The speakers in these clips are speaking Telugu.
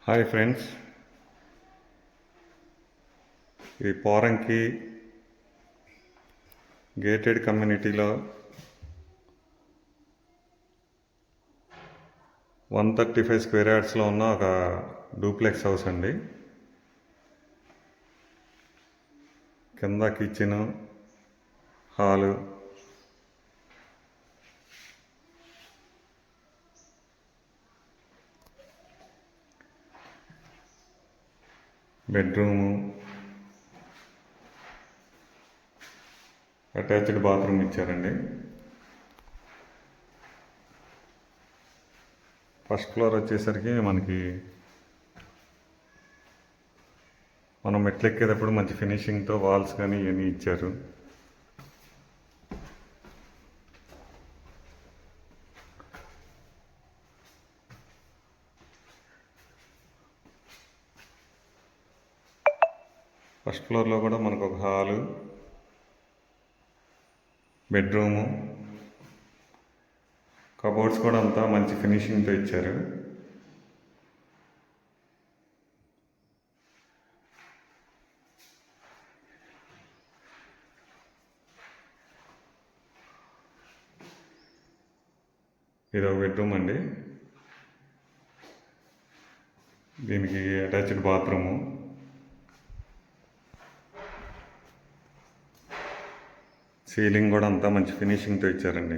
హాయ్ ఫ్రెండ్స్, ఈ పోరంకి గేటెడ్ కమ్యూనిటీలో 135 స్క్వేర్ యార్డ్స్లో ఉన్న ఒక డూప్లెక్స్ హౌస్ అండి. కింద kitchen, hall, bedroom, attached bathroom ఇచ్చారండి. ఫస్ట్ ఫ్లోర్ వచ్చేసరికి మనం మెట్లెక్కేటప్పుడు మంచి ఫినిషింగ్తో వాల్స్ కానీ ఇవన్నీ ఇచ్చారు. ఫస్ట్ ఫ్లోర్లో కూడా మనకు ఒక హాలు, బెడ్రూము, కబోర్డ్స్ కూడా అంతా మంచి ఫినిషింగ్తో ఇచ్చారు. ఇది ఒక బెడ్రూమ్ అండి. దీనికి అటాచ్డ్ బాత్రూము, సీలింగ్ కూడా అంతా మంచి ఫినిషింగ్తో ఇచ్చారండి.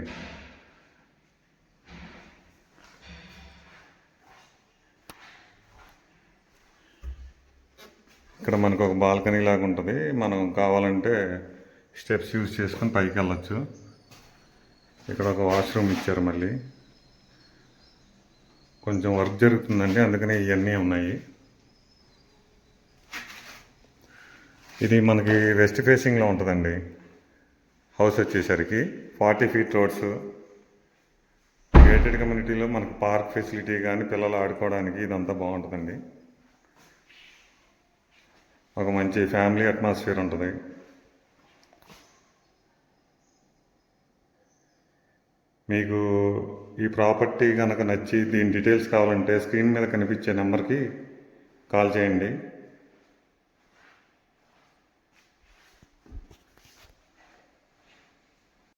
ఇక్కడ మనకు ఒక బాల్కనీ లాగా ఉంటుంది. మనం కావాలంటే స్టెప్స్ యూజ్ చేసుకొని పైకి వెళ్ళచ్చు. ఇక్కడ ఒక వాష్రూమ్ ఇచ్చారు. మళ్ళీ కొంచెం వర్క్ జరుగుతుందండి, అందుకనే ఇవన్నీ ఉన్నాయి. ఇది మనకి వెస్ట్ ఫేసింగ్లో ఉంటుందండి. హౌస్ వచ్చేసరికి 40 ఫీట్ రోడ్స్, గేటెడ్ కమ్యూనిటీలో మనకు పార్క్ ఫెసిలిటీ కానీ పిల్లలు ఆడుకోవడానికి ఇదంతా బాగుంటుందండి. ఒక మంచి ఫ్యామిలీ అట్మాస్ఫియర్ ఉంటుంది. మీకు ఈ ప్రాపర్టీ కనుక నచ్చి దీని డీటెయిల్స్ కావాలంటే స్క్రీన్ మీద కనిపించే నెంబర్కి కాల్ చేయండి.